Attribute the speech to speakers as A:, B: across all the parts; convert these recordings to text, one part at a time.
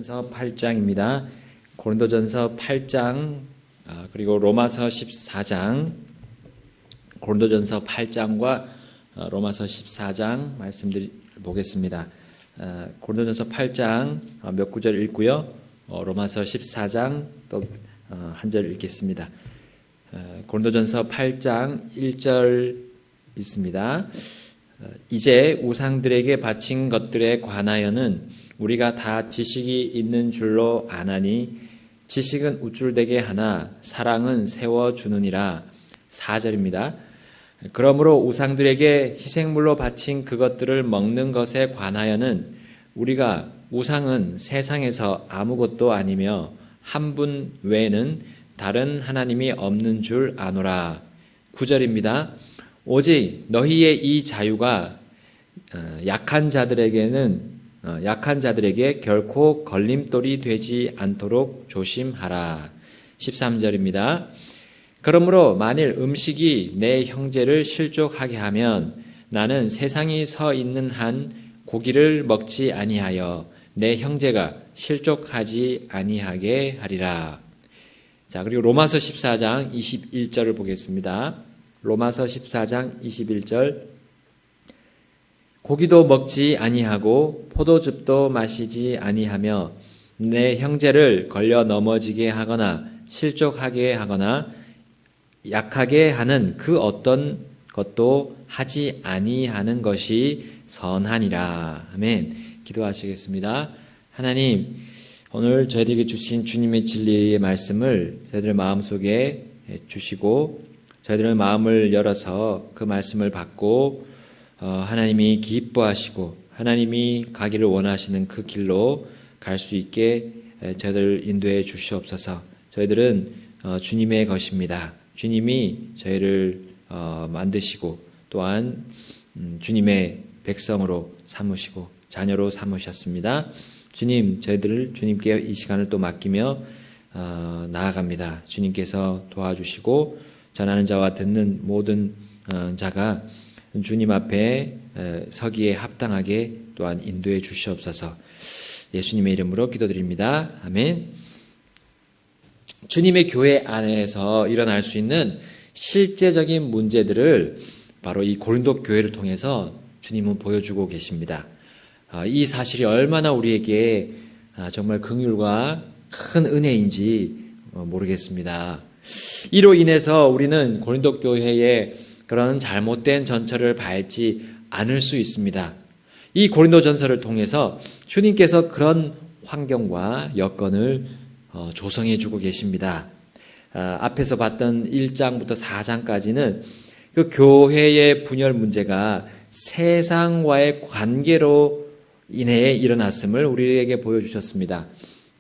A: 고린도전서 8장입니다. 고린도전서 8장 그리고 로마서 14장, 고린도전서 8장과 로마서 14장 말씀들 보겠습니다. 고린도전서 8장 몇 구절 읽고요. 로마서 14장 또 한 절 읽겠습니다. 고린도전서 8장 1절 있습니다. 이제 우상들에게 바친 것들에 관하여는 우리가 다 지식이 있는 줄로 아나니 지식은 우쭐되게 하나 사랑은 세워주느니라. 4절입니다. 그러므로 우상들에게 희생물로 바친 그것들을 먹는 것에 관하여는 우리가 우상은 세상에서 아무것도 아니며 한 분 외에는 다른 하나님이 없는 줄 아노라. 9절입니다. 오직 너희의 이 자유가 약한 자들에게 결코 걸림돌이 되지 않도록 조심하라. 13절입니다. 그러므로 만일 음식이 내 형제를 실족하게 하면 나는 세상이 서 있는 한 고기를 먹지 아니하여 내 형제가 실족하지 아니하게 하리라. 자, 그리고 로마서 14장 21절을 보겠습니다. 로마서 14장 21절. 고기도 먹지 아니하고 포도즙도 마시지 아니하며 내 형제를 걸려 넘어지게 하거나 실족하게 하거나 약하게 하는 그 어떤 것도 하지 아니하는 것이 선하니라. 아멘. 기도하시겠습니다. 하나님, 오늘 저희들에게 주신 주님의 진리의 말씀을 저희들의 마음속에 주시고 저희들의 마음을 열어서 그 말씀을 받고 하나님이 기뻐하시고 하나님이 가기를 원하시는 그 길로 갈 수 있게 저희들 인도해 주시옵소서. 저희들은 주님의 것입니다. 주님이 저희를 만드시고 또한 주님의 백성으로 삼으시고 자녀로 삼으셨습니다. 주님, 저희들을 주님께 이 시간을 또 맡기며 나아갑니다. 주님께서 도와주시고 전하는 자와 듣는 모든 자가 주님 앞에 서기에 합당하게 또한 인도해 주시옵소서. 예수님의 이름으로 기도드립니다. 아멘. 주님의 교회 안에서 일어날 수 있는 실제적인 문제들을 바로 이 고린도 교회를 통해서 주님은 보여주고 계십니다. 이 사실이 얼마나 우리에게 정말 긍휼과 큰 은혜인지 모르겠습니다. 이로 인해서 우리는 고린도 교회의 그런 잘못된 전철을 밟지 않을 수 있습니다. 이 고린도 전서를 통해서 주님께서 그런 환경과 여건을 조성해 주고 계십니다. 앞에서 봤던 1장부터 4장까지는 그 교회의 분열 문제가 세상과의 관계로 인해 일어났음을 우리에게 보여주셨습니다.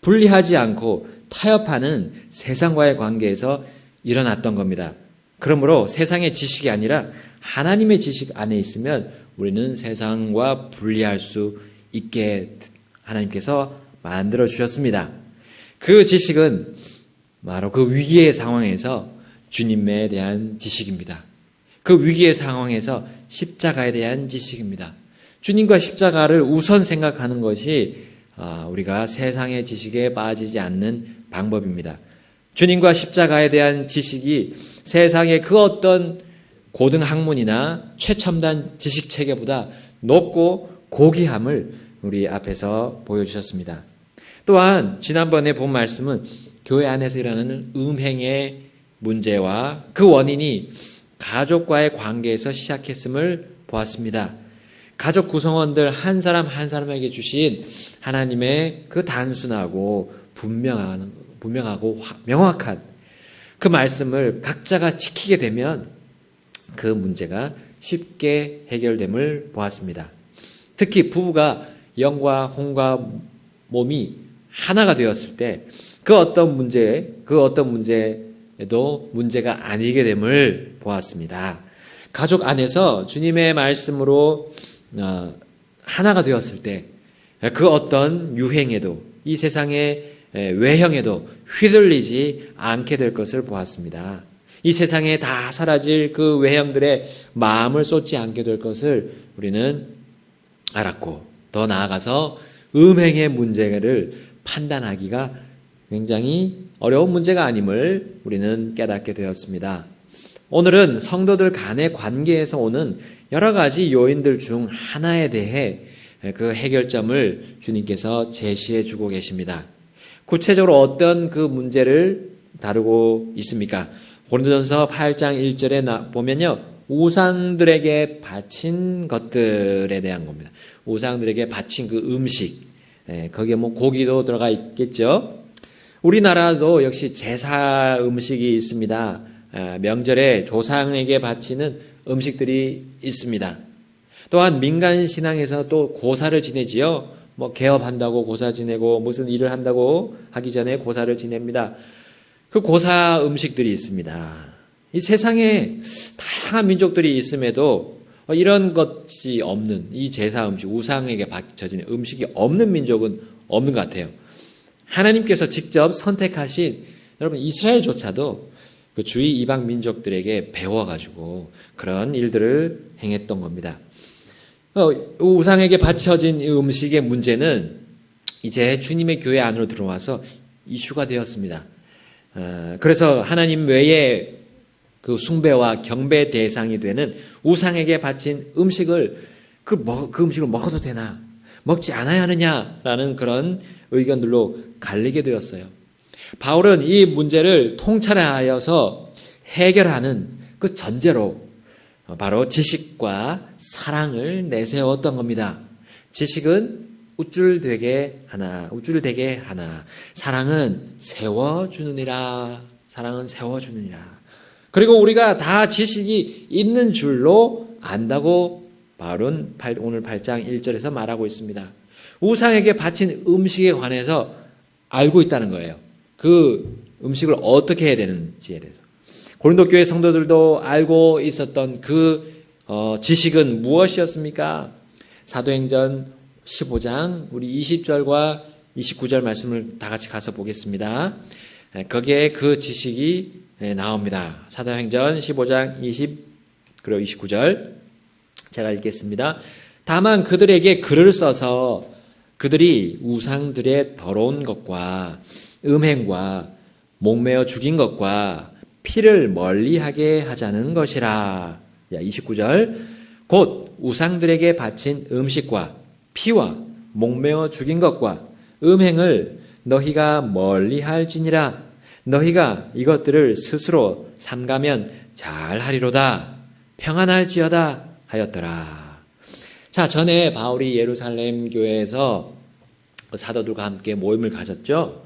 A: 분리하지 않고 타협하는 세상과의 관계에서 일어났던 겁니다. 그러므로 세상의 지식이 아니라 하나님의 지식 안에 있으면 우리는 세상과 분리할 수 있게 하나님께서 만들어 주셨습니다. 그 지식은 바로 그 위기의 상황에서 주님에 대한 지식입니다. 그 위기의 상황에서 십자가에 대한 지식입니다. 주님과 십자가를 우선 생각하는 것이 우리가 세상의 지식에 빠지지 않는 방법입니다. 주님과 십자가에 대한 지식이 세상의 그 어떤 고등학문이나 최첨단 지식체계보다 높고 고귀함을 우리 앞에서 보여주셨습니다. 또한 지난번에 본 말씀은 교회 안에서 일어나는 음행의 문제와 그 원인이 가족과의 관계에서 시작했음을 보았습니다. 가족 구성원들 한 사람 한 사람에게 주신 하나님의 그 단순하고 분명하고 명확한 그 말씀을 각자가 지키게 되면 그 문제가 쉽게 해결됨을 보았습니다. 특히 부부가 영과 혼과 몸이 하나가 되었을 때 그 어떤 문제에도 문제가 아니게 됨을 보았습니다. 가족 안에서 주님의 말씀으로 하나가 되었을 때 그 어떤 유행에도 이 세상의 외형에도 휘둘리지 않게 될 것을 보았습니다. 이 세상에 다 사라질 그 외형들의 마음을 쏟지 않게 될 것을 우리는 알았고 더 나아가서 음행의 문제를 판단하기가 굉장히 어려운 문제가 아님을 우리는 깨닫게 되었습니다. 오늘은 성도들 간의 관계에서 오는 여러 가지 요인들 중 하나에 대해 그 해결점을 주님께서 제시해 주고 계십니다. 구체적으로 어떤 그 문제를 다루고 있습니까? 고린도전서 8장 1절에 보면요, 우상들에게 바친 것들에 대한 겁니다. 우상들에게 바친 그 음식, 거기에 뭐 고기도 들어가 있겠죠. 우리나라도 역시 제사 음식이 있습니다. 명절에 조상에게 바치는 음식들이 있습니다. 또한 민간 신앙에서 또 고사를 지내지요. 뭐 개업한다고 고사 지내고 무슨 일을 한다고 하기 전에 고사를 지냅니다. 그 고사 음식들이 있습니다. 이 세상에 다양한 민족들이 있음에도 이런 것이 없는 이 제사 음식, 우상에게 바쳐지는 음식이 없는 민족은 없는 것 같아요. 하나님께서 직접 선택하신 여러분 이스라엘조차도 그 주위 이방 민족들에게 배워가지고 그런 일들을 행했던 겁니다. 우상에게 바쳐진 음식의 문제는 이제 주님의 교회 안으로 들어와서 이슈가 되었습니다. 그래서 하나님 외에 그 숭배와 경배 대상이 되는 우상에게 바친 음식을 그 음식을 먹어도 되나 먹지 않아야 하느냐라는 그런 의견들로 갈리게 되었어요. 바울은 이 문제를 통찰하여서 해결하는 그 전제로 바로 지식과 사랑을 내세웠던 겁니다. 지식은 우쭐되게 하나, 사랑은 세워주느니라. 그리고 우리가 다 지식이 있는 줄로 안다고 바울은 오늘 8장 1절에서 말하고 있습니다. 우상에게 바친 음식에 관해서 알고 있다는 거예요. 그 음식을 어떻게 해야 되는지에 대해서. 고린도 교회 성도들도 알고 있었던 그 지식은 무엇이었습니까? 사도행전 15장 우리 20절과 29절 말씀을 다 같이 가서 보겠습니다. 거기에 그 지식이 나옵니다. 사도행전 15장 20 그리고 29절 제가 읽겠습니다. 다만 그들에게 글을 써서 그들이 우상들의 더러운 것과 음행과 목매어 죽인 것과 피를 멀리하게 하자는 것이라. 29절 곧 우상들에게 바친 음식과 피와 목매어 죽인 것과 음행을 너희가 멀리할지니라. 너희가 이것들을 스스로 삼가면 잘하리로다. 평안할지어다 하였더라. 자, 전에 바울이 예루살렘 교회에서 사도들과 함께 모임을 가졌죠.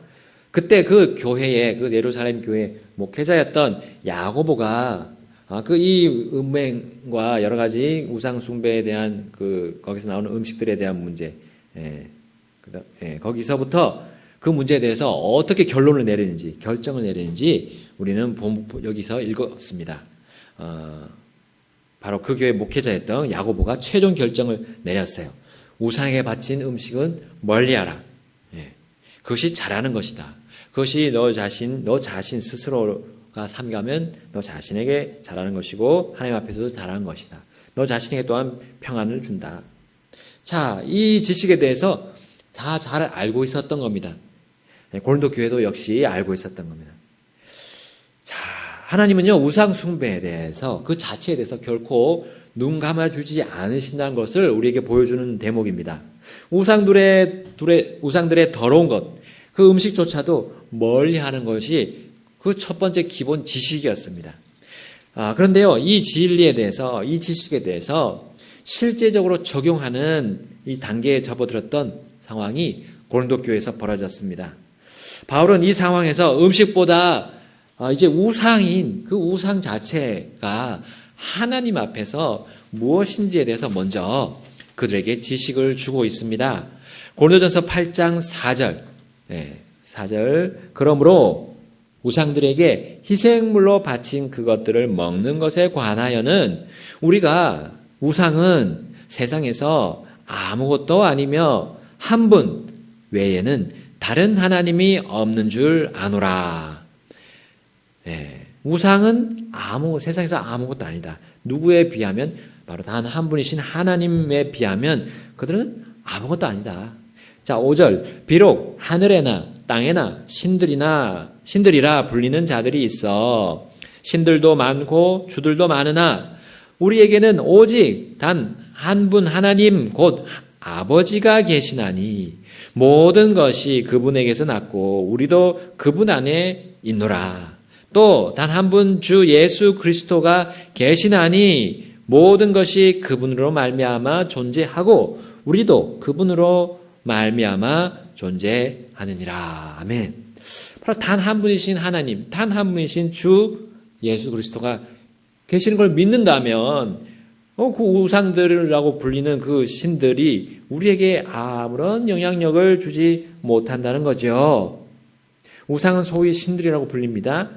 A: 그때 그 교회에 그 예루살렘 교회 목회자였던 야고보가 이 음행과 여러 가지 우상 숭배에 대한 거기서 나오는 음식들에 대한 문제, 거기서부터 그 문제에 대해서 어떻게 결론을 내리는지, 결정을 내리는지 우리는 여기서 읽었습니다. 바로 그 교회 목회자였던 야고보가 최종 결정을 내렸어요. 우상에게 바친 음식은 멀리하라. 그것이 잘하는 것이다. 그것이 너 자신 스스로가 삼가면 너 자신에게 잘하는 것이고 하나님 앞에서도 잘하는 것이다. 너 자신에게 또한 평안을 준다. 자, 이 지식에 대해서 다 잘 알고 있었던 겁니다. 고린도 교회도 역시 알고 있었던 겁니다. 자, 하나님은요 우상 숭배에 대해서 그 자체에 대해서 결코 눈 감아주지 않으신다는 것을 우리에게 보여주는 대목입니다. 우상들의 더러운 것, 그 음식조차도 멀리하는 것이 그 첫 번째 기본 지식이었습니다. 그런데요, 이 진리에 대해서, 이 지식에 대해서 실제적으로 적용하는 이 단계에 접어들었던 상황이 고린도 교회에서 벌어졌습니다. 바울은 이 상황에서 음식보다 이제 우상인 그 우상 자체가 하나님 앞에서 무엇인지에 대해서 먼저 그들에게 지식을 주고 있습니다. 고린도전서 8장 4절, 4절. 그러므로 우상들에게 희생물로 바친 그것들을 먹는 것에 관하여는 우리가 우상은 세상에서 아무것도 아니며 한 분 외에는 다른 하나님이 없는 줄 아노라. 우상은 세상에서 아무것도 아니다. 누구에 비하면 바로 단 한 분이신 하나님에 비하면 그들은 아무것도 아니다. 자, 5절. 비록 하늘에나 땅에나 신들이라 불리는 자들이 있어. 신들도 많고 주들도 많으나 우리에게는 오직 단 한 분 하나님 곧 아버지가 계시나니 모든 것이 그분에게서 났고 우리도 그분 안에 있노라. 또 단 한 분 주 예수 그리스도가 계시나니 모든 것이 그분으로 말미암아 존재하고 우리도 그분으로 말미암아 존재하느니라. 아멘. 바로 단 한 분이신 하나님, 단 한 분이신 주 예수 그리스도가 계시는 걸 믿는다면 그 우상들이라고 불리는 그 신들이 우리에게 아무런 영향력을 주지 못한다는 거죠. 우상은 소위 신들이라고 불립니다.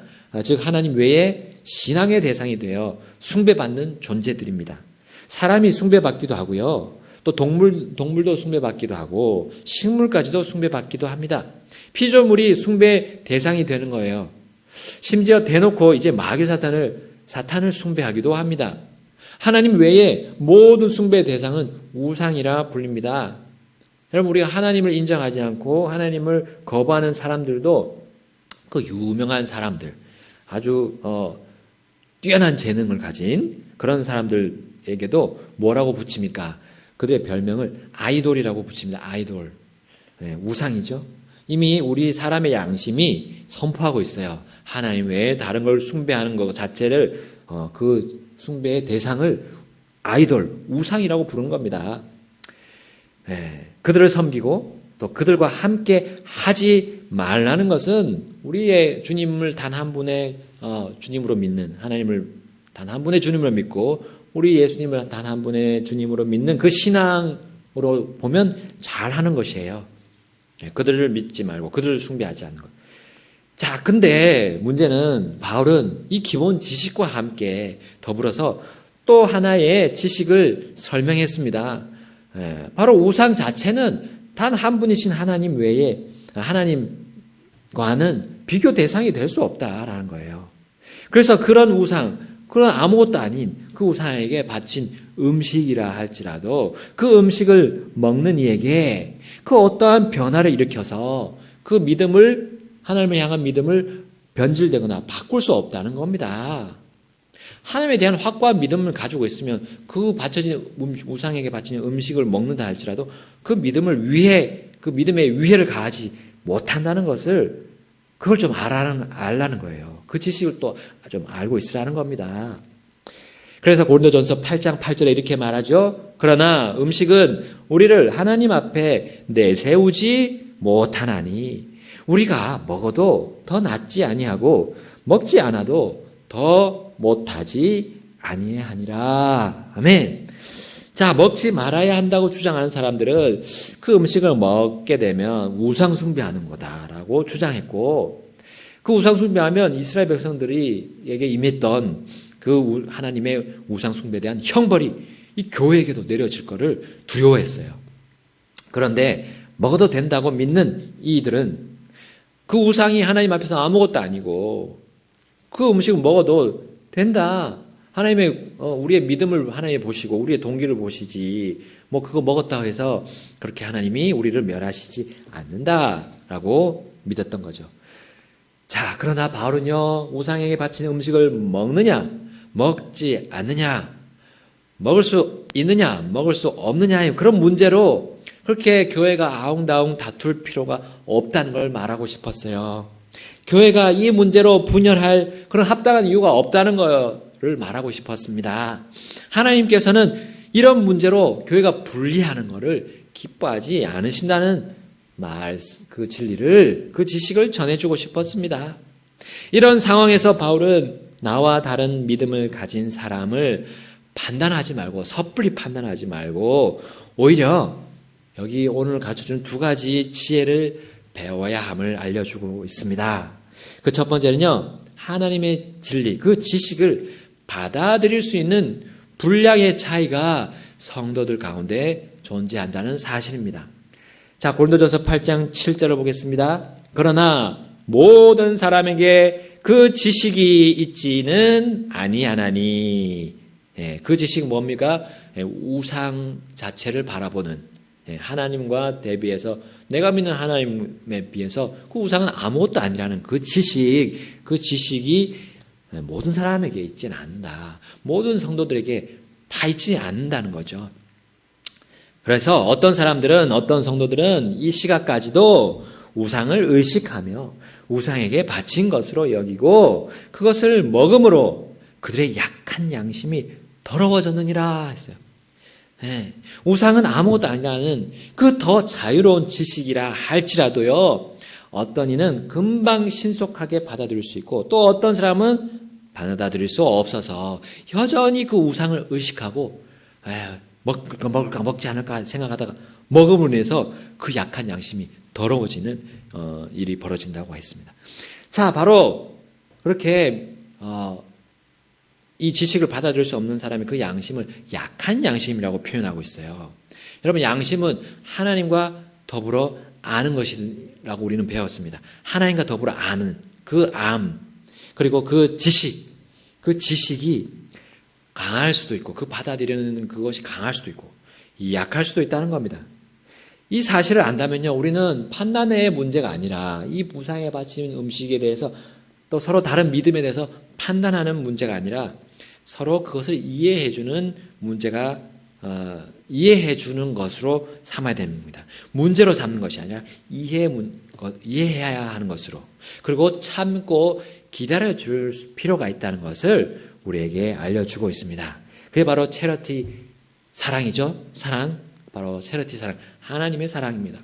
A: 즉 하나님 외에 신앙의 대상이 되어 숭배받는 존재들입니다. 사람이 숭배받기도 하고요. 또 동물도 숭배받기도 하고 식물까지도 숭배받기도 합니다. 피조물이 숭배 대상이 되는 거예요. 심지어 대놓고 이제 마귀 사탄을 숭배하기도 합니다. 하나님 외에 모든 숭배 대상은 우상이라 불립니다. 여러분, 우리가 하나님을 인정하지 않고 하나님을 거부하는 사람들도 그 유명한 사람들, 아주 뛰어난 재능을 가진 그런 사람들에게도 뭐라고 붙입니까? 그들의 별명을 아이돌이라고 붙입니다. 아이돌. 네, 우상이죠. 이미 우리 사람의 양심이 선포하고 있어요. 하나님 외에 다른 걸 숭배하는 것 자체를 그 숭배의 대상을 아이돌, 우상이라고 부르는 겁니다. 네, 그들을 섬기고 또 그들과 함께 하지 말라는 것은 우리의 주님을 단 한 분의 주님으로 믿는 하나님을 단 한 분의 주님으로 믿고 우리 예수님을 단 한 분의 주님으로 믿는 그 신앙으로 보면 잘하는 것이에요. 네, 그들을 믿지 말고 그들을 숭배하지 않는 것. 자, 근데 문제는 바울은 이 기본 지식과 함께 더불어서 또 하나의 지식을 설명했습니다. 바로 우상 자체는 단 한 분이신 하나님 외에 하나님과는 비교 대상이 될 수 없다라는 거예요. 그래서 그런 우상, 그런 아무것도 아닌 그 우상에게 바친 음식이라 할지라도 그 음식을 먹는 이에게 그 어떠한 변화를 일으켜서 그 믿음을 하나님을 향한 믿음을 변질되거나 바꿀 수 없다는 겁니다. 하나님에 대한 확고한 믿음을 가지고 있으면 그 바쳐진 우상에게 바치는 음식을 먹는다 할지라도 그 믿음을 그 믿음의 위해를 가하지 못한다는 것을 그걸 좀 알라는 거예요. 그 지식을 또 좀 알고 있으라는 겁니다. 그래서 고린도전서 8장 8절에 이렇게 말하죠. 그러나 음식은 우리를 하나님 앞에 내세우지 못하나니 우리가 먹어도 더 낫지 아니하고 먹지 않아도 더 못하지 아니하니라. 아멘. 자, 먹지 말아야 한다고 주장하는 사람들은 그 음식을 먹게 되면 우상 숭배하는 거다라고 주장했고, 그 우상 숭배하면 이스라엘 백성들에게 임했던 그 하나님의 우상 숭배에 대한 형벌이 이 교회에게도 내려질 것을 두려워했어요. 그런데 먹어도 된다고 믿는 이들은 그 우상이 하나님 앞에서 아무것도 아니고 그 음식을 먹어도 된다. 하나님의 우리의 믿음을 하나님 보시고 우리의 동기를 보시지 뭐 그거 먹었다고 해서 그렇게 하나님이 우리를 멸하시지 않는다라고 믿었던 거죠. 자, 그러나 바울은요, 우상에게 바치는 음식을 먹느냐 먹지 않느냐, 먹을 수 있느냐 먹을 수 없느냐, 그런 문제로 그렇게 교회가 아웅다웅 다툴 필요가 없다는 걸 말하고 싶었어요. 교회가 이 문제로 분열할 그런 합당한 이유가 없다는 거를 말하고 싶었습니다. 하나님께서는 이런 문제로 교회가 분리하는 것을 기뻐하지 않으신다는 그 진리를, 그 지식을 전해주고 싶었습니다. 이런 상황에서 바울은 나와 다른 믿음을 가진 사람을 판단하지 말고, 섣불리 판단하지 말고, 오히려 여기 오늘 가르쳐준 두 가지 지혜를 배워야 함을 알려주고 있습니다. 그 첫 번째는요, 하나님의 진리, 그 지식을 받아들일 수 있는 분량의 차이가 성도들 가운데 존재한다는 사실입니다. 자, 고린도전서 8장 7절을 보겠습니다. 그러나 모든 사람에게 그 지식이 있지는 아니하나니. 그 지식은 뭡니까? 우상 자체를 바라보는, 하나님과 대비해서 내가 믿는 하나님에 비해서 그 우상은 아무것도 아니라는 그 지식이 모든 사람에게 있지는 않는다. 모든 성도들에게 다 있지 않는다는 거죠. 그래서 어떤 성도들은 이 시각까지도 우상을 의식하며 우상에게 바친 것으로 여기고 그것을 먹음으로 그들의 약한 양심이 더러워졌느니라 했어요. 우상은 아무것도 아니라는 그 더 자유로운 지식이라 할지라도요, 어떤 이는 금방 신속하게 받아들일 수 있고 또 어떤 사람은 받아들일 수 없어서 여전히 그 우상을 의식하고 먹을까 먹지 않을까 생각하다가 먹음으로 인해서 그 약한 양심이 더러워지는 일이 벌어진다고 했습니다. 자, 바로 그렇게 이 지식을 받아들일 수 없는 사람이 그 양심을 약한 양심이라고 표현하고 있어요. 여러분, 양심은 하나님과 더불어 아는 것이라고 우리는 배웠습니다. 하나님과 더불어 아는 그 그리고 그 지식이 강할 수도 있고 그 받아들이는 그것이 강할 수도 있고 약할 수도 있다는 겁니다. 이 사실을 안다면요, 우리는 판단의 문제가 아니라 이 우상에 바친 음식에 대해서 또 서로 다른 믿음에 대해서 판단하는 문제가 아니라 서로 그것을 이해해주는 이해해주는 것으로 삼아야 됩니다. 문제로 삼는 것이 아니라 이해해야 하는 것으로, 그리고 참고 기다려줄 필요가 있다는 것을 우리에게 알려주고 있습니다. 그게 바로 체러티 사랑이죠. 바로 체러티 사랑, 하나님의 사랑입니다.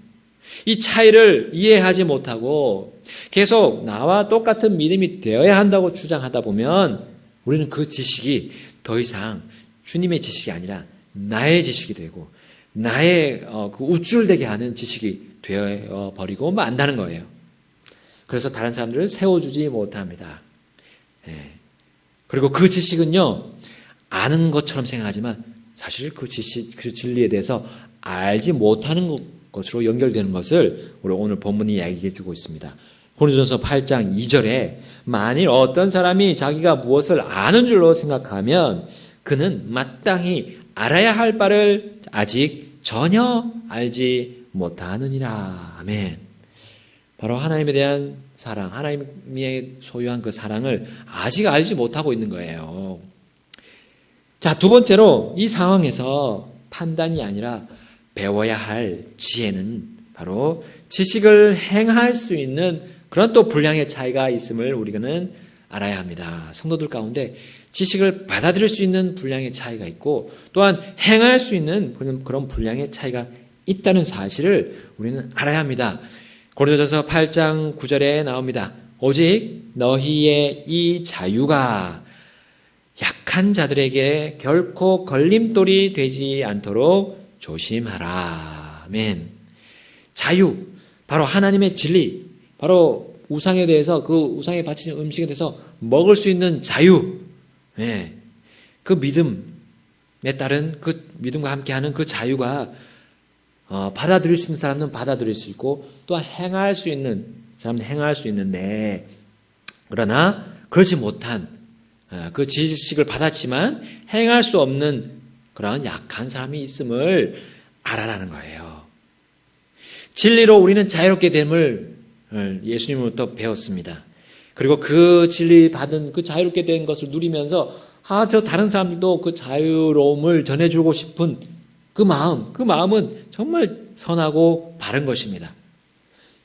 A: 이 차이를 이해하지 못하고 계속 나와 똑같은 믿음이 되어야 한다고 주장하다 보면 우리는 그 지식이 더 이상 주님의 지식이 아니라 나의 지식이 되고 나의 그 우쭐대게 하는 지식이 되어버리고 만다는 거예요. 그래서 다른 사람들을 세워주지 못합니다. 그리고 그 지식은요, 아는 것처럼 생각하지만 사실 그 진리에 대해서 알지 못하는 것으로 연결되는 것을 우리 오늘 본문이 이야기해 주고 있습니다. 고린도전서 8장 2절에 만일 어떤 사람이 자기가 무엇을 아는 줄로 생각하면 그는 마땅히 알아야 할 바를 아직 전혀 알지 못하느니라. 아멘. 바로 하나님에 대한 사랑, 하나님이 소유한 그 사랑을 아직 알지 못하고 있는 거예요. 자, 두 번째로 이 상황에서 판단이 아니라 배워야 할 지혜는 바로 지식을 행할 수 있는 그런 또 분량의 차이가 있음을 우리는 알아야 합니다. 성도들 가운데 지식을 받아들일 수 있는 분량의 차이가 있고 또한 행할 수 있는 그런 분량의 차이가 있다는 사실을 우리는 알아야 합니다. 고린도전서 8장 9절에 나옵니다. 오직 너희의 이 자유가 약한 자들에게 결코 걸림돌이 되지 않도록 조심하라. 아멘. 자유, 바로 하나님의 진리, 바로 우상에 대해서 그 우상에 바치는 음식에 대해서 먹을 수 있는 자유, 그 믿음에 따른 그 믿음과 함께하는 그 자유가 받아들일 수 있는 사람은 받아들일 수 있고 또한 행할 수 있는 사람은 행할 수 있는데, 그러나 그렇지 못한 그 지식을 받았지만 행할 수 없는 그런 약한 사람이 있음을 알아라는 거예요. 진리로 우리는 자유롭게 됨을 예수님으로부터 배웠습니다. 그리고 그 진리 받은 그 자유롭게 된 것을 누리면서 저 다른 사람들도 그 자유로움을 전해주고 싶은 그 마음은 정말 선하고 바른 것입니다.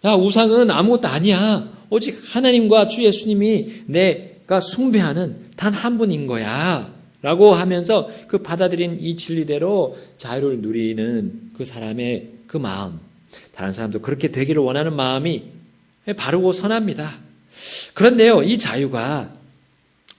A: 야, 우상은 아무것도 아니야. 오직 하나님과 주 예수님이 내가 숭배하는 단 한 분인 거야. 라고 하면서 그 받아들인 이 진리대로 자유를 누리는 그 사람의 그 마음, 다른 사람도 그렇게 되기를 원하는 마음이 바르고 선합니다. 그런데요, 이 자유가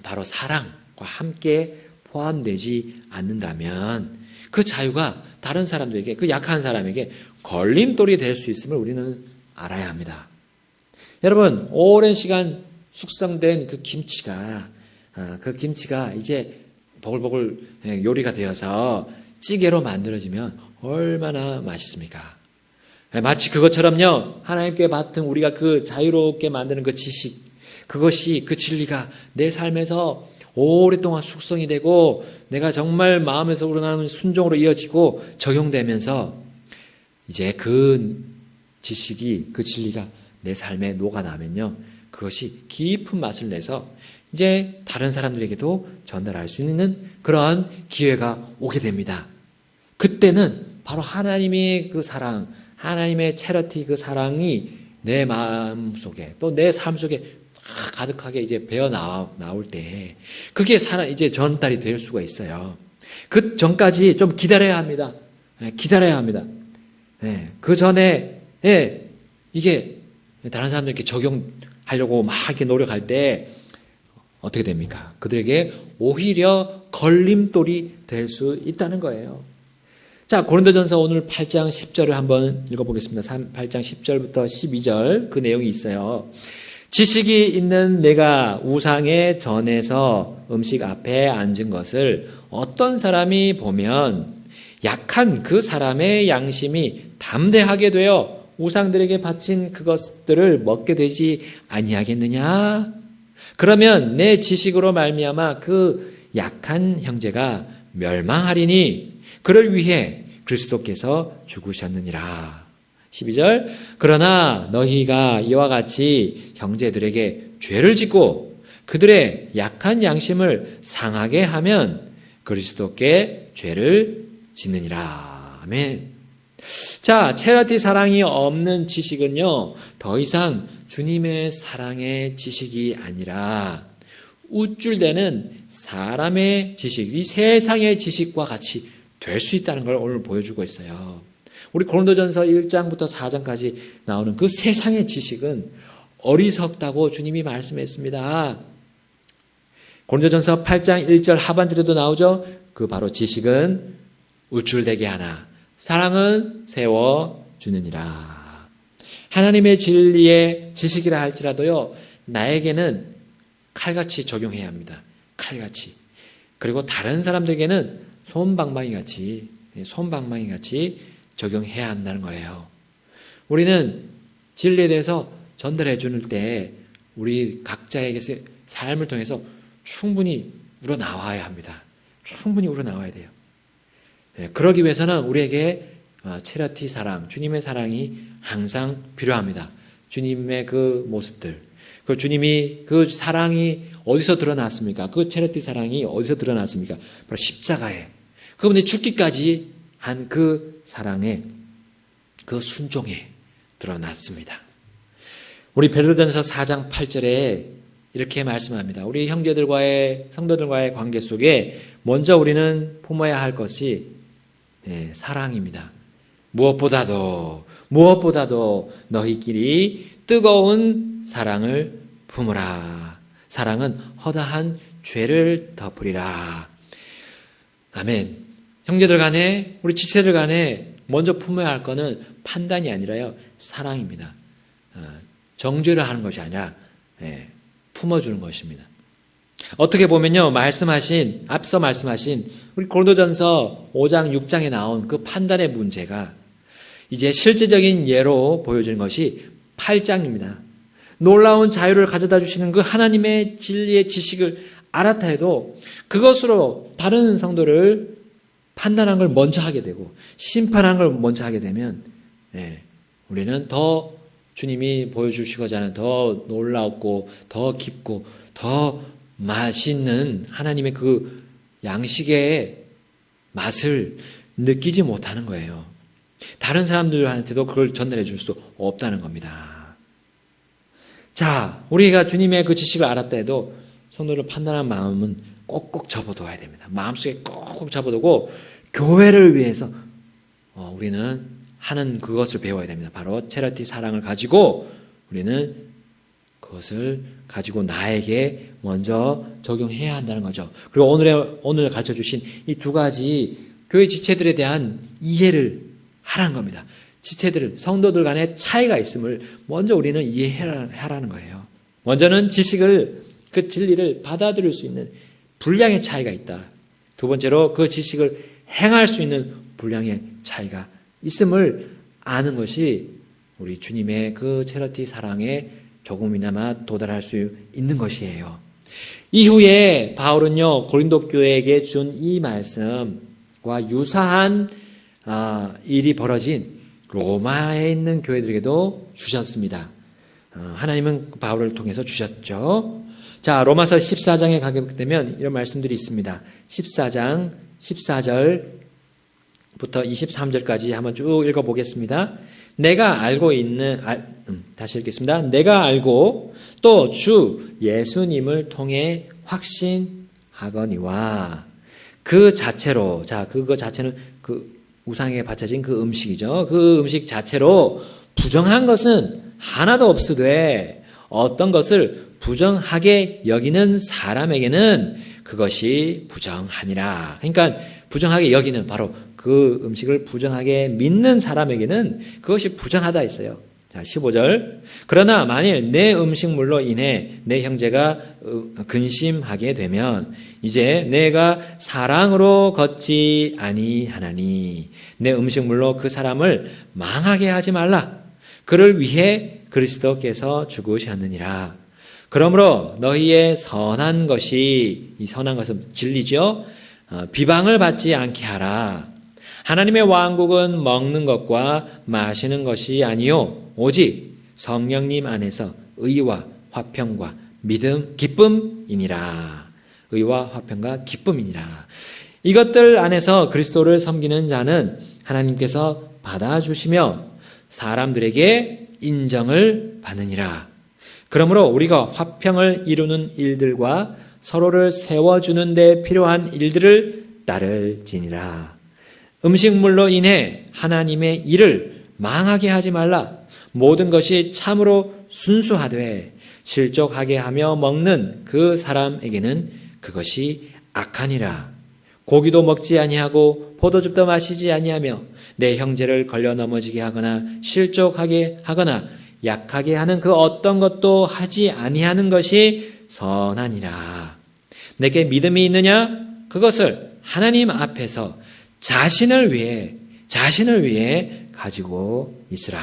A: 바로 사랑과 함께 포함되지 않는다면 그 자유가 다른 사람들에게, 그 약한 사람에게 걸림돌이 될 수 있음을 우리는 알아야 합니다. 여러분, 오랜 시간 숙성된 그 김치가 이제 보글보글 요리가 되어서 찌개로 만들어지면 얼마나 맛있습니까? 마치 그것처럼요, 하나님께 받은 우리가 그 자유롭게 만드는 그 지식, 그것이, 그 진리가 내 삶에서 오랫동안 숙성이 되고 내가 정말 마음에서 우러나오는 순종으로 이어지고 적용되면서 이제 그 지식이, 그 진리가 내 삶에 녹아나면요, 그것이 깊은 맛을 내서 이제 다른 사람들에게도 전달할 수 있는 그런 기회가 오게 됩니다. 그때는 바로 하나님의 그 사랑, 하나님의 체러티 그 사랑이 내 마음 속에 또 내 삶 속에 가득하게 이제 배어 나올 때 그게 이제 전달이 될 수가 있어요. 그 전까지 좀 기다려야 합니다. 기다려야 합니다. 그 전에 이게 다른 사람들에게 적용하려고 막 이렇게 노력할 때 어떻게 됩니까? 그들에게 오히려 걸림돌이 될 수 있다는 거예요. 자, 고린도전서 오늘 8장 10절을 한번 읽어보겠습니다. 8장 10절부터 12절 그 내용이 있어요. 지식이 있는 내가 우상의 전에서 음식 앞에 앉은 것을 어떤 사람이 보면 약한 그 사람의 양심이 담대하게 되어 우상들에게 바친 그것들을 먹게 되지 아니하겠느냐? 그러면 내 지식으로 말미암아 그 약한 형제가 멸망하리니 그를 위해 그리스도께서 죽으셨느니라. 12절 그러나 너희가 이와 같이 형제들에게 죄를 짓고 그들의 약한 양심을 상하게 하면 그리스도께 죄를 짓느니라. 아멘. 자, 체러티 사랑이 없는 지식은요, 더 이상 주님의 사랑의 지식이 아니라 우쭐대는 사람의 지식, 이 세상의 지식과 같이 될 수 있다는 걸 오늘 보여주고 있어요. 우리 고린도전서 1장부터 4장까지 나오는 그 세상의 지식은 어리석다고 주님이 말씀했습니다. 고린도전서 8장 1절 하반절에도 나오죠. 그 바로 지식은 우쭐대게 하나 사랑은 세워주느니라. 하나님의 진리의 지식이라 할지라도요, 나에게는 칼같이 적용해야 합니다. 칼같이. 그리고 다른 사람들에게는 솜방망이 같이 적용해야 한다는 거예요. 우리는 진리에 대해서 전달해 주는 때 우리 각자에게 삶을 통해서 충분히 우러나와야 합니다. 충분히 우러나와야 돼요. 그러기 위해서는 우리에게 체러티 사랑, 주님의 사랑이 항상 필요합니다. 주님의 그 모습들, 그 주님이 그 사랑이 어디서 드러났습니까? 그 체러티 사랑이 어디서 드러났습니까? 바로 십자가에 그분이 죽기까지 한 그 사랑에, 그 순종에 드러났습니다. 우리 베드로전서 4장 8절에 이렇게 말씀합니다. 우리 형제들과의, 성도들과의 관계 속에 먼저 우리는 품어야 할 것이 사랑입니다. 무엇보다도 너희끼리 뜨거운 사랑을 품으라. 사랑은 허다한 죄를 덮으리라. 아멘. 형제들 간에, 우리 지체들 간에 먼저 품어야 할 것은 판단이 아니라요, 사랑입니다. 정죄를 하는 것이 아니라 품어주는 것입니다. 어떻게 보면요, 앞서 말씀하신 우리 고린도전서 5장 6장에 나온 그 판단의 문제가 이제 실제적인 예로 보여지는 것이 8장입니다. 놀라운 자유를 가져다 주시는 그 하나님의 진리의 지식을 알았다 해도 그것으로 다른 성도를 판단한 걸 먼저 하게 되고 심판한 걸 먼저 하게 되면 우리는 더 주님이 보여주시고자 하는 더 놀랍고 더 깊고 더 맛있는 하나님의 그 양식의 맛을 느끼지 못하는 거예요. 다른 사람들한테도 그걸 전달해 줄 수 없다는 겁니다. 자, 우리가 주님의 그 지식을 알았다 해도 성도를 판단하는 마음은 꼭꼭 접어둬야 됩니다. 마음속에 꼭꼭 접어두고 교회를 위해서 우리는 하는 그것을 배워야 됩니다. 바로 체러티 사랑을 가지고 우리는 그것을 가지고 나에게 먼저 적용해야 한다는 거죠. 그리고 오늘 가르쳐 주신 이 두 가지 교회 지체들에 대한 이해를 하라는 겁니다. 지체들, 성도들 간의 차이가 있음을 먼저 우리는 이해하라는 거예요. 먼저는 지식을, 그 진리를 받아들일 수 있는 분량의 차이가 있다. 두 번째로 그 지식을 행할 수 있는 분량의 차이가 있음을 아는 것이 우리 주님의 그 체러티 사랑에 조금이나마 도달할 수 있는 것이에요. 이후에 바울은요, 고린도 교회에게 준 이 말씀과 유사한 일이 벌어진 로마에 있는 교회들에게도 주셨습니다. 하나님은 바울을 통해서 주셨죠. 자, 로마서 14장에 가게 되면 이런 말씀들이 있습니다. 14장 14절부터 23절까지 한번 쭉 읽어보겠습니다. 내가 알고 있는, 다시 읽겠습니다. 내가 알고 또 주 예수님을 통해 확신하거니와 그 자체로, 자, 그거 자체는 그 우상에 바쳐진 그 음식이죠. 그 음식 자체로 부정한 것은 하나도 없으되 어떤 것을 부정하게 여기는 사람에게는 그것이 부정하니라. 그러니까 부정하게 여기는 바로 그 음식을 부정하게 믿는 사람에게는 그것이 부정하다 했어요. 자, 15절. 그러나 만일 내 음식물로 인해 내 형제가 근심하게 되면 이제 내가 사랑으로 걷지 아니하나니 내 음식물로 그 사람을 망하게 하지 말라. 그를 위해 그리스도께서 죽으셨느니라. 그러므로 너희의 선한 것이, 이 선한 것은 진리죠. 비방을 받지 않게 하라. 하나님의 왕국은 먹는 것과 마시는 것이 아니요 오직 성령님 안에서 의와 화평과 믿음, 기쁨이니라. 의와 화평과 기쁨이니라. 이것들 안에서 그리스도를 섬기는 자는 하나님께서 받아주시며 사람들에게 인정을 받느니라. 그러므로 우리가 화평을 이루는 일들과 서로를 세워주는 데 필요한 일들을 따를지니라. 음식물로 인해 하나님의 일을 망하게 하지 말라. 모든 것이 참으로 순수하되 실족하게 하며 먹는 그 사람에게는 그것이 악하니라. 고기도 먹지 아니하고 포도즙도 마시지 아니하며 내 형제를 걸려 넘어지게 하거나 실족하게 하거나 약하게 하는 그 어떤 것도 하지 아니하는 것이 선하니라. 내게 믿음이 있느냐? 그것을 하나님 앞에서 자신을 위해 가지고 있으라.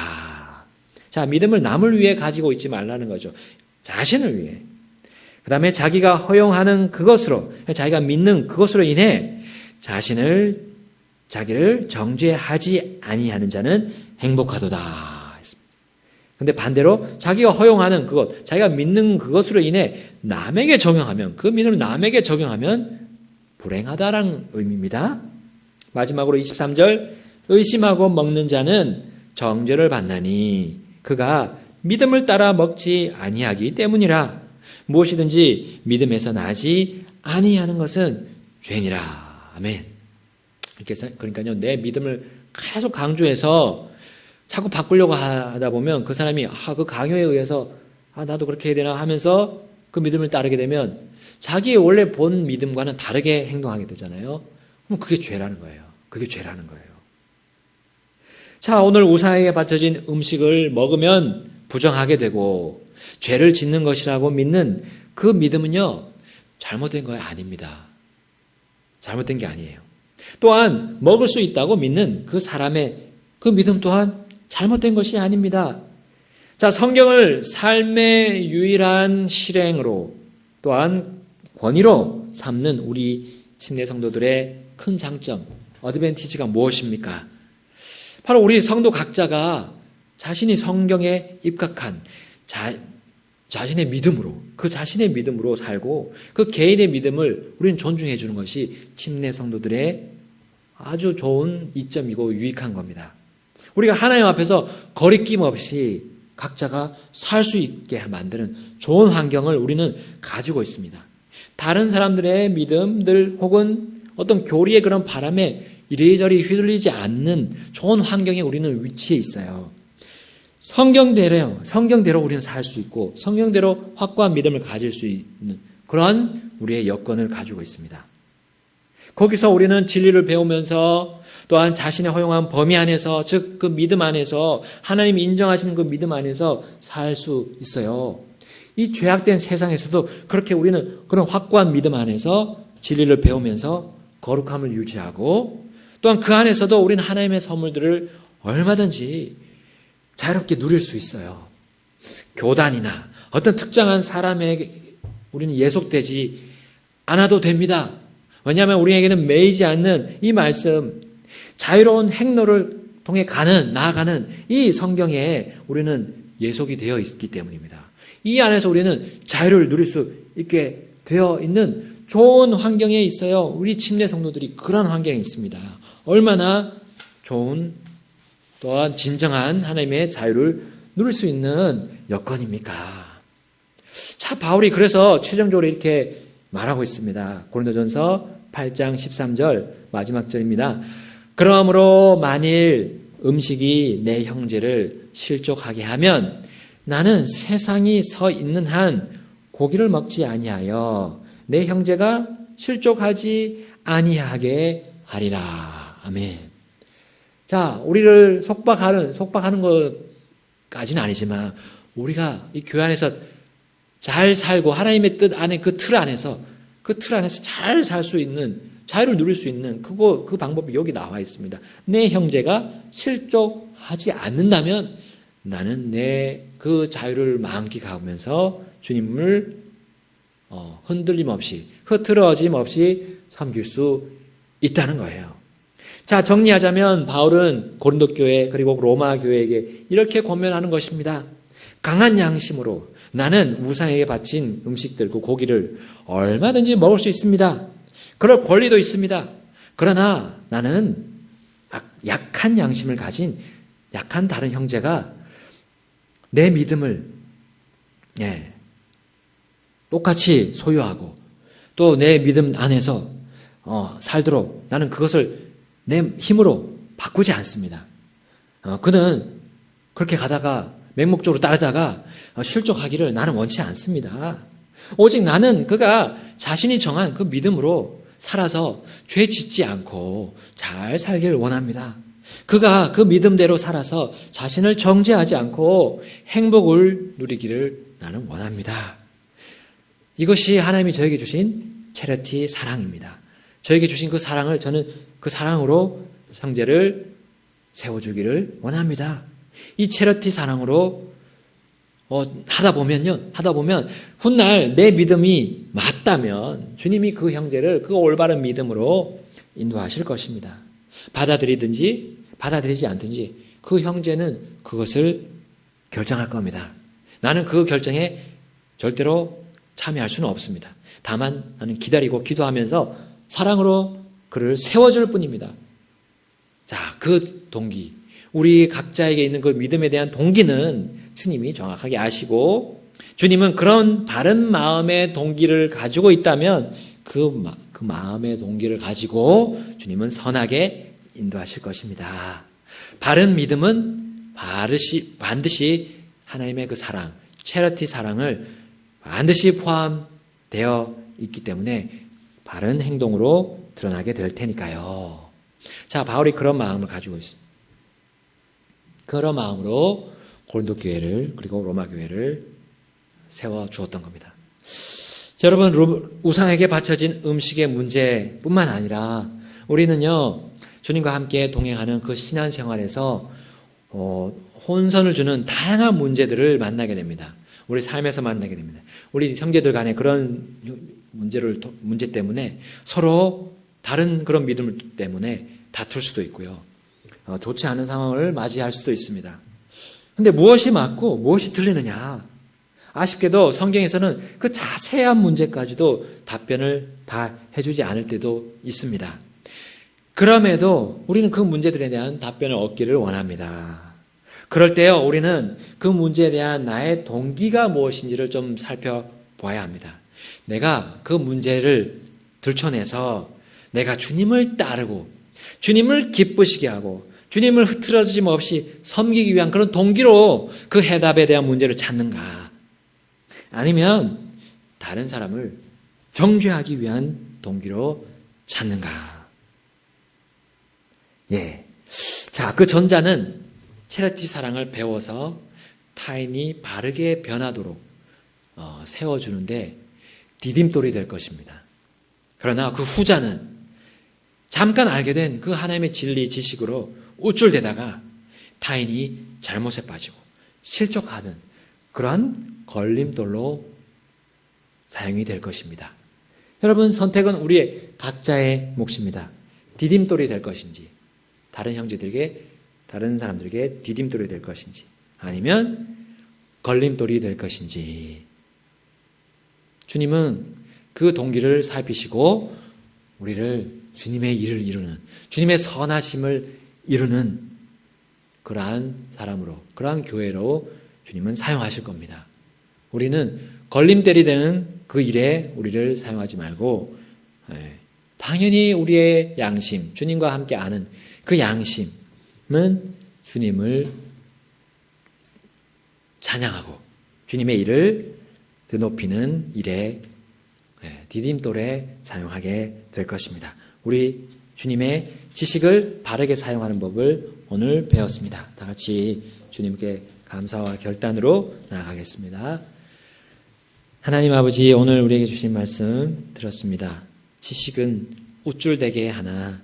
A: 자, 믿음을 남을 위해 가지고 있지 말라는 거죠. 자신을 위해. 그 다음에 자기가 허용하는 그것으로, 자기가 믿는 그것으로 인해 자기를 정죄하지 아니하는 자는 행복하도다. 근데 반대로 자기가 허용하는 그것, 자기가 믿는 그것으로 인해 남에게 적용하면, 그 믿음을 남에게 적용하면 불행하다라는 의미입니다. 마지막으로 23절, 의심하고 먹는 자는 정죄를 받나니 그가 믿음을 따라 먹지 아니하기 때문이라. 무엇이든지 믿음에서 나지 아니하는 것은 죄니라. 아멘. 그러니까요, 내 믿음을 계속 강조해서 자꾸 바꾸려고 하다 보면 그 사람이 그 강요에 의해서 나도 그렇게 해야 되나 하면서 그 믿음을 따르게 되면 자기의 원래 본 믿음과는 다르게 행동하게 되잖아요. 그럼 그게 죄라는 거예요. 그게 죄라는 거예요. 자, 오늘 우상에게 바쳐진 음식을 먹으면 부정하게 되고 죄를 짓는 것이라고 믿는 그 믿음은요, 잘못된 거 아닙니다. 잘못된 게 아니에요. 또한 먹을 수 있다고 믿는 그 사람의 그 믿음 또한 잘못된 것이 아닙니다. 자, 성경을 삶의 유일한 실행으로 또한 권위로 삼는 우리 침례 성도들의 큰 장점, 어드밴티지가 무엇입니까? 바로 우리 성도 각자가 자신이 성경에 입각한 자신의 믿음으로, 그 자신의 믿음으로 살고 그 개인의 믿음을 우리는 존중해 주는 것이 침례 성도들의 아주 좋은 이점이고 유익한 겁니다. 우리가 하나님 앞에서 거리낌 없이 각자가 살 수 있게 만드는 좋은 환경을 우리는 가지고 있습니다. 다른 사람들의 믿음들 혹은 어떤 교리의 그런 바람에 이리저리 휘둘리지 않는 좋은 환경에 우리는 위치해 있어요. 성경대로 우리는 살 수 있고 성경대로 확고한 믿음을 가질 수 있는 그러한 우리의 여건을 가지고 있습니다. 거기서 우리는 진리를 배우면서 또한 자신의 허용한 범위 안에서, 즉 그 믿음 안에서, 하나님이 인정하시는 그 믿음 안에서 살 수 있어요. 이 죄악된 세상에서도 그렇게 우리는 그런 확고한 믿음 안에서 진리를 배우면서 거룩함을 유지하고 또한 그 안에서도 우리는 하나님의 선물들을 얼마든지 자유롭게 누릴 수 있어요. 교단이나 어떤 특정한 사람에게 우리는 예속되지 않아도 됩니다. 왜냐하면 우리에게는 매이지 않는 이 말씀, 자유로운 행로를 통해 나아가는 이 성경에 우리는 예속이 되어 있기 때문입니다. 이 안에서 우리는 자유를 누릴 수 있게 되어 있는 좋은 환경에 있어요. 우리 침례 성도들이 그런 환경에 있습니다. 얼마나 좋은 또한 진정한 하나님의 자유를 누릴 수 있는 여건입니까? 자, 바울이 그래서 최종적으로 이렇게 말하고 있습니다. 고린도전서 8장 13절 마지막 절입니다. 그러므로 만일 음식이 내 형제를 실족하게 하면 나는 세상이 서 있는 한 고기를 먹지 아니하여 내 형제가 실족하지 아니하게 하리라. 아멘. 자, 우리를 속박하는 것까지는 아니지만 우리가 이 교회 안에서 잘 살고 하나님의 뜻 안에 그 틀 안에서 잘 살 수 있는 자유를 누릴 수 있는 그 방법이 여기 나와 있습니다. 내 형제가 실족하지 않는다면 나는 내 그 자유를 만끽하면서 주님을 흔들림 없이 흐트러짐 없이 섬길 수 있다는 거예요. 자, 정리하자면 바울은 고린도 교회 그리고 로마 교회에게 이렇게 권면하는 것입니다. 강한 양심으로 나는 우상에게 바친 음식들, 그 고기를 얼마든지 먹을 수 있습니다. 그럴 권리도 있습니다. 그러나 나는 약한 양심을 가진 약한 다른 형제가 내 믿음을 똑같이 소유하고 또 내 믿음 안에서 살도록 나는 그것을 내 힘으로 바꾸지 않습니다. 그는 그렇게 가다가 맹목적으로 따르다가 실족하기를 나는 원치 않습니다. 오직 나는 그가 자신이 정한 그 믿음으로 살아서 죄 짓지 않고 잘 살기를 원합니다. 그가 그 믿음대로 살아서 자신을 정죄하지 않고 행복을 누리기를 나는 원합니다. 이것이 하나님이 저에게 주신 체리티 사랑입니다. 저에게 주신 그 사랑을 저는 그 사랑으로 형제를 세워주기를 원합니다. 이 체리티 사랑으로 하다 보면 훗날 내 믿음이 맞다면 주님이 그 형제를 그 올바른 믿음으로 인도하실 것입니다. 받아들이든지 받아들이지 않든지 그 형제는 그것을 결정할 겁니다. 나는 그 결정에 절대로 참여할 수는 없습니다. 다만 나는 기다리고 기도하면서 사랑으로 그를 세워줄 뿐입니다. 자, 그 동기, 우리 각자에게 있는 그 믿음에 대한 동기는 주님이 정확하게 아시고 주님은 그런 바른 마음의 동기를 가지고 있다면 그 마음의 동기를 가지고 주님은 선하게 인도하실 것입니다. 바른 믿음은 반드시 하나님의 그 사랑, 체리티 사랑을 반드시 포함되어 있기 때문에 바른 행동으로 드러나게 될 테니까요. 자, 바울이 그런 마음을 가지고 있습니다. 그런 마음으로 고린도 교회를 그리고 로마 교회를 세워주었던 겁니다. 자, 여러분, 우상에게 바쳐진 음식의 문제뿐만 아니라 우리는요 주님과 함께 동행하는 그 신앙생활에서 혼선을 주는 다양한 문제들을 만나게 됩니다. 우리 삶에서 만나게 됩니다. 우리 형제들 간에 그런 문제 때문에 서로 다른 그런 믿음 때문에 다툴 수도 있고요. 좋지 않은 상황을 맞이할 수도 있습니다. 근데 무엇이 맞고 무엇이 틀리느냐? 아쉽게도 성경에서는 그 자세한 문제까지도 답변을 다 해주지 않을 때도 있습니다. 그럼에도 우리는 그 문제들에 대한 답변을 얻기를 원합니다. 그럴 때요, 우리는 그 문제에 대한 나의 동기가 무엇인지를 좀 살펴봐야 합니다. 내가 그 문제를 들춰내서 내가 주님을 따르고 주님을 기쁘시게 하고 주님을 흐트러짐 없이 섬기기 위한 그런 동기로 그 해답에 대한 문제를 찾는가? 아니면 다른 사람을 정죄하기 위한 동기로 찾는가? 자, 그 전자는 체리티 사랑을 배워서 타인이 바르게 변하도록 세워주는데 디딤돌이 될 것입니다. 그러나 그 후자는 잠깐 알게 된 그 하나님의 진리 지식으로 우쭐대다가 타인이 잘못에 빠지고 실족하는 그러한 걸림돌로 사용이 될 것입니다. 여러분, 선택은 우리의 각자의 몫입니다. 디딤돌이 될 것인지 다른 형제들에게 다른 사람들에게 디딤돌이 될 것인지 아니면 걸림돌이 될 것인지 주님은 그 동기를 살피시고 우리를 주님의 일을 이루는 주님의 선하심을 이루는 그러한 사람으로 그러한 교회로 주님은 사용하실 겁니다. 우리는 걸림돌이 되는 그 일에 우리를 사용하지 말고 당연히 우리의 양심, 주님과 함께 아는 그 양심은 주님을 찬양하고 주님의 일을 드높이는 일에 디딤돌에 사용하게 될 것입니다. 우리 주님의 지식을 바르게 사용하는 법을 오늘 배웠습니다. 다 같이 주님께 감사와 결단으로 나아가겠습니다. 하나님 아버지, 오늘 우리에게 주신 말씀 들었습니다. 지식은 우쭐대게 하나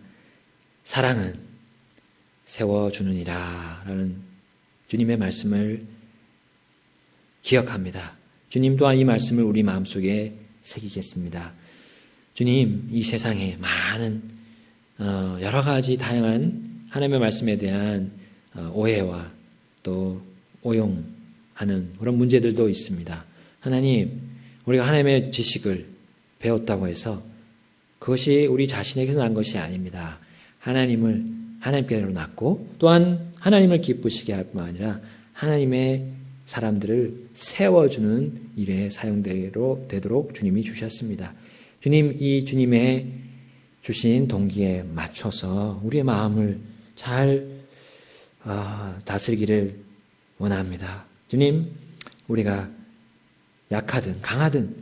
A: 사랑은 세워주느니라 라는 주님의 말씀을 기억합니다. 주님 또한 이 말씀을 우리 마음속에 새기겠습니다. 주님, 이 세상에 많은 여러 가지 다양한 하나님의 말씀에 대한 오해와 또 오용하는 그런 문제들도 있습니다. 하나님, 우리가 하나님의 지식을 배웠다고 해서 그것이 우리 자신에게서 난 것이 아닙니다. 하나님을 하나님께로 낳고 또한 하나님을 기쁘시게 할 뿐만 아니라 하나님의 사람들을 세워주는 일에 사용되도록 주님이 주셨습니다. 주님, 이 주님의 주신 동기에 맞춰서 우리의 마음을 잘 다스리기를 원합니다. 주님, 우리가 약하든 강하든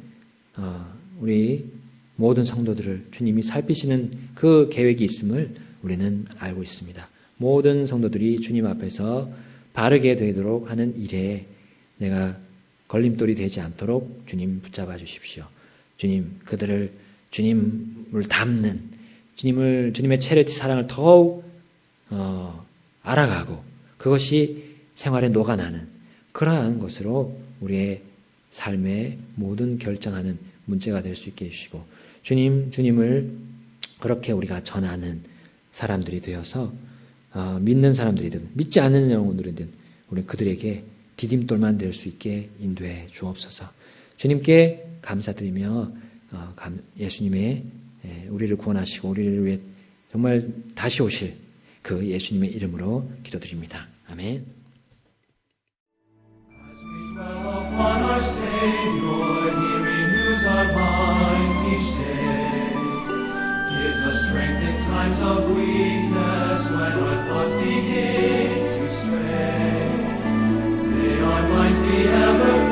A: 우리 모든 성도들을 주님이 살피시는 그 계획이 있음을 우리는 알고 있습니다. 모든 성도들이 주님 앞에서 바르게 되도록 하는 일에 내가 걸림돌이 되지 않도록 주님 붙잡아 주십시오. 주님, 그들을 주님을 닮는 주님의 체리티 사랑을 더욱 알아가고 그것이 생활에 녹아나는 그러한 것으로 우리의 삶의 모든 결정하는 문제가 될 수 있게 해주시고 주님을 그렇게 우리가 전하는 사람들이 되어서 믿는 사람들이든 믿지 않는 영혼들이든 우리 그들에게 디딤돌만 될 수 있게 인도해 주옵소서. 주님께 감사드리며 예수님의 우리를 구원하시고 우리를 위해 정말 다시 오실 그 예수님의 이름으로 기도드립니다. 아멘.
B: As we dwell upon our Savior, He renews our minds each day, gives us strength in times of weakness when our thoughts begin to stray. May our minds be ever